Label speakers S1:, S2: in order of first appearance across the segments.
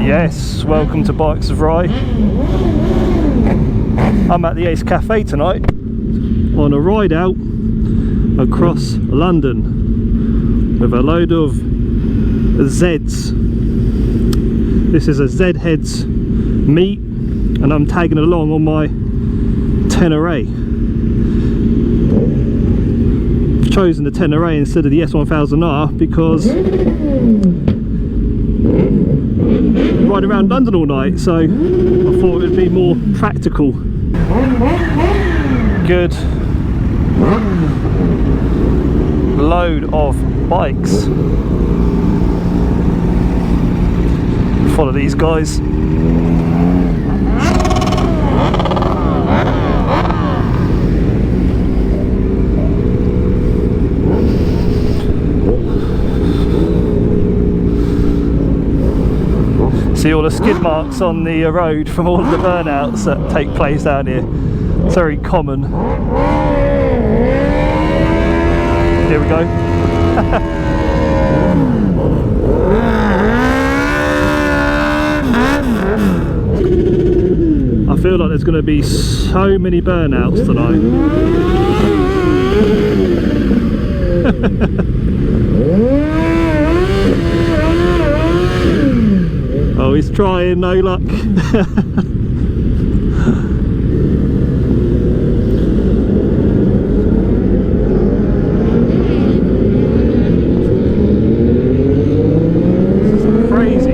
S1: Yes, welcome to Bikes of Rye. I'm at the Ace Cafe tonight on a ride out across London with a load of Zeds. This is a zedheads meet and I'm tagging along on my Tenere. I've chosen the Tenere instead of the S1000R because riding around London all night, so I thought it would be more practical. Good load of bikes. Follow these guys. See all the skid marks on the road from all of the burnouts that take place down here. It's very common. Here we go. I feel like there's going to be so many burnouts tonight. Oh, he's trying, no luck. This is crazy.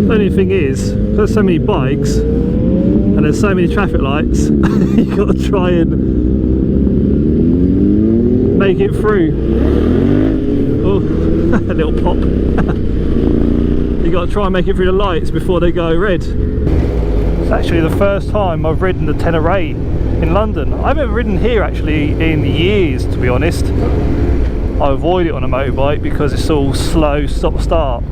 S1: The only thing is, there's so many bikes and there's so many traffic lights, you've got to try and make it through. Oh, a little pop. You've got to try and make it through the lights before they go red. It's actually the first time I've ridden the Tenere in London. I haven't ridden here actually in years, to be honest. I avoid it on a motorbike because it's all slow stop start.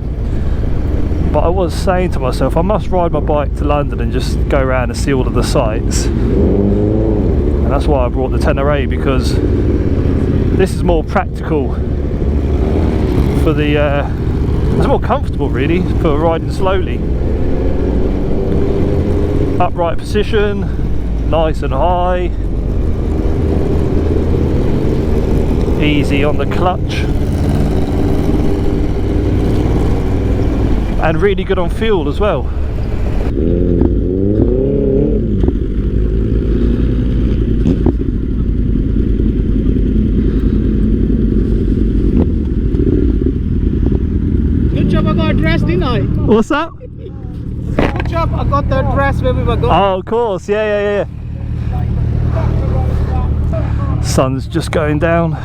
S1: But I was saying to myself, I must ride my bike to London and just go around and see all of the sights. And that's why I brought the Tenere, because this is more practical for the, it's more comfortable really for riding slowly. Upright position, nice and high. Easy on the clutch. And really good on fuel as well.
S2: Good job I got a dress, didn't I?
S1: What's that?
S2: Good job I got the dress where we were going.
S1: Oh, of course, yeah. Sun's just going down.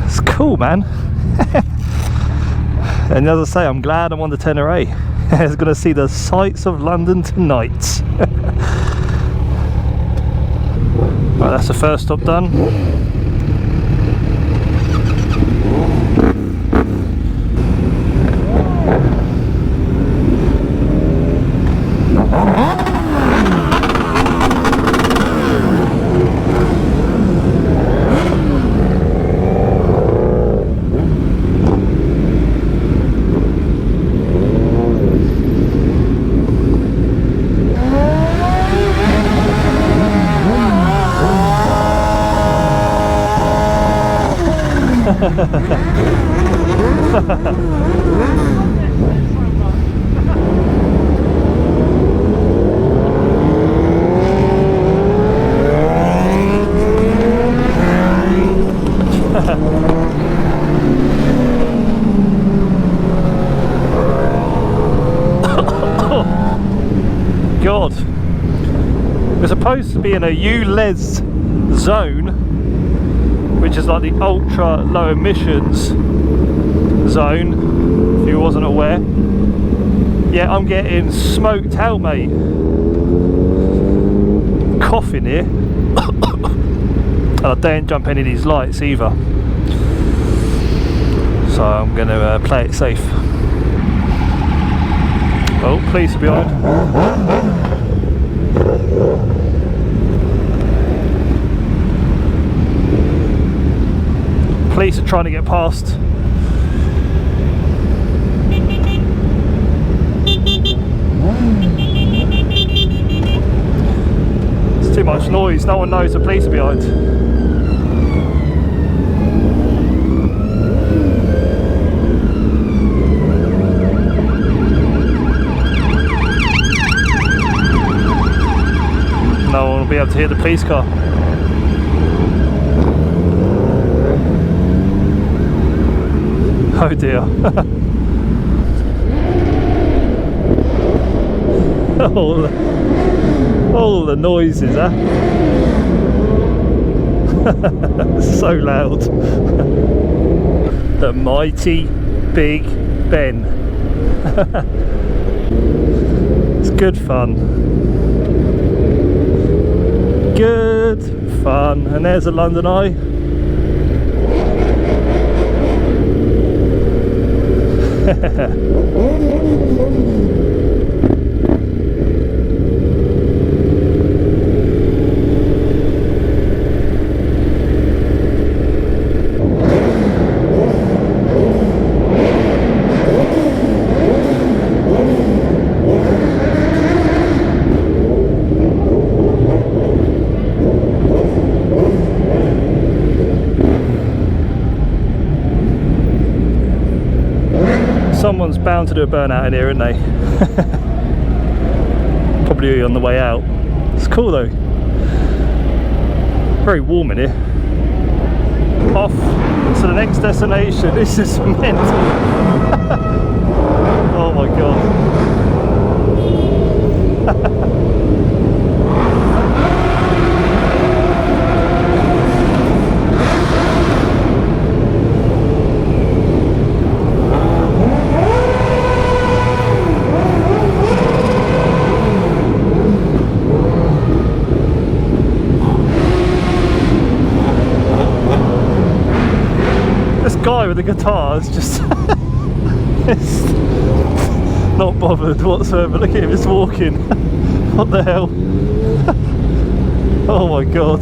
S1: It's cool, man. And as I say, I'm glad I'm on the Tenere. I was going to see the sights of London tonight. Right, that's the first stop done. God, we're supposed to be in a ULEZ zone, which is like the ultra low emissions zone, if you wasn't aware. Yeah, I'm getting smoked out, mate. Coughing here. I don't jump any of these lights either, so I'm going to play it safe. Oh, police are behind. Police are trying to get past. It's too much noise, no one knows the police are behind. No one will be able to hear the police car. Oh dear. all the noises, huh? So loud. The mighty Big Ben. It's good fun. Good fun. And there's a London Eye. Someone's bound to do a burnout in here, isn't they? Probably on the way out. It's cool though. Very warm in here. Off to the next destination. This is mental. Oh my god. Guy with the guitar is just it's not bothered whatsoever. Look at him just walking. What the hell? Oh my god.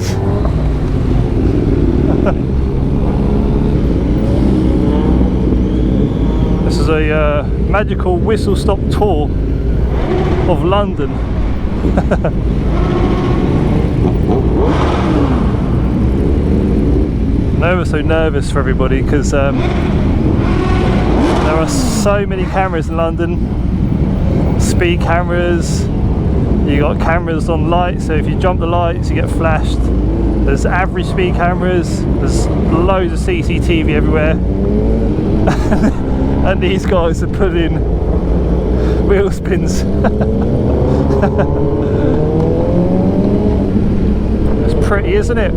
S1: This is a magical whistle stop tour of London. I'm ever so nervous for everybody because there are so many cameras in London. Speed cameras, you got cameras on lights, so if you jump the lights you get flashed. There's average speed cameras, there's loads of CCTV everywhere. And these guys are putting wheel spins. It's pretty, isn't it?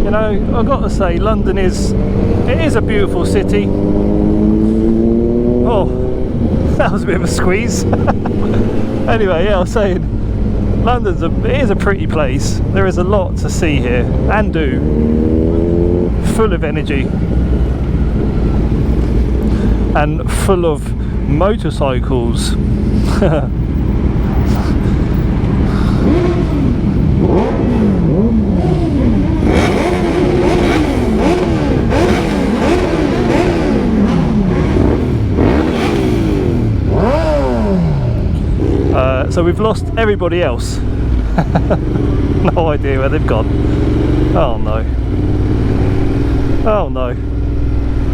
S1: You know, I've got to say, London is a beautiful city. Oh, that was a bit of a squeeze. Anyway, yeah, I was saying, it is a pretty place. There is a lot to see here and do. Full of energy and full of motorcycles. So we've lost everybody else. No idea where they've gone. Oh no. Oh no.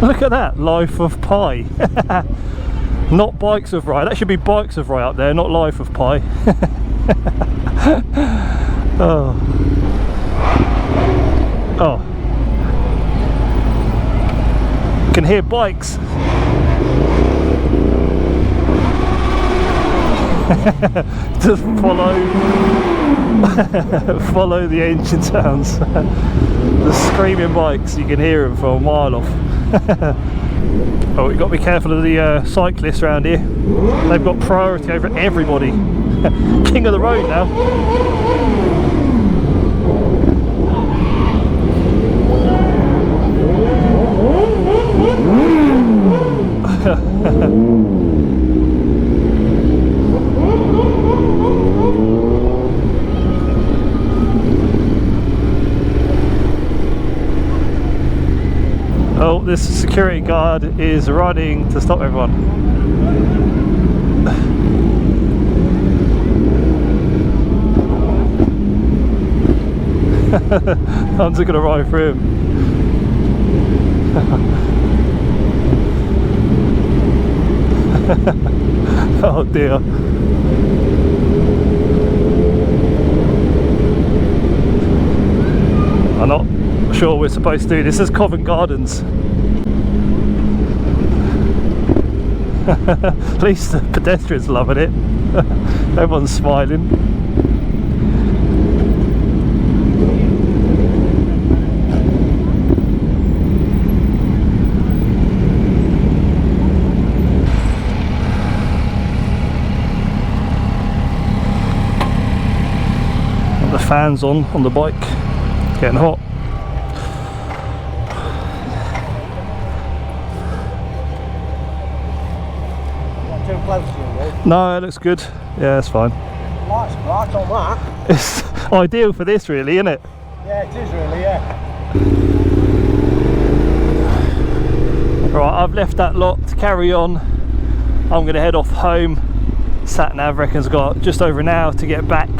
S1: Look at that, Life of Pi. Not Bikes of Rye. That should be Bikes of Rye up there, not Life of Pi. Oh. Oh. You can hear bikes. Just follow the engine sounds. The screaming bikes, you can hear them from a mile off. Oh, we've got to be careful of the cyclists around here. They've got priority over everybody. King of the road now. Oh, this security guard is running to stop everyone. I'm just gonna ride through him. Oh dear. I'm not sure we're supposed to do this. This is Covent Gardens. At least the pedestrians loving it. Everyone's smiling. And the fans on the bike. It's getting hot. No, it looks good. Yeah, it's fine.
S2: Lights bright on that.
S1: It's ideal for this, really, isn't it?
S2: Yeah, it is really, yeah.
S1: Right, I've left that lot to carry on. I'm going to head off home. Sat nav reckons got just over an hour to get back.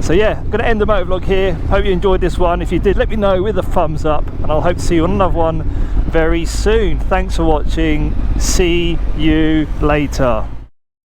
S1: So yeah, I'm going to end the motovlog here. Hope you enjoyed this one. If you did, let me know with a thumbs up, and I'll hope to see you on another one very soon. Thanks for watching. See you later.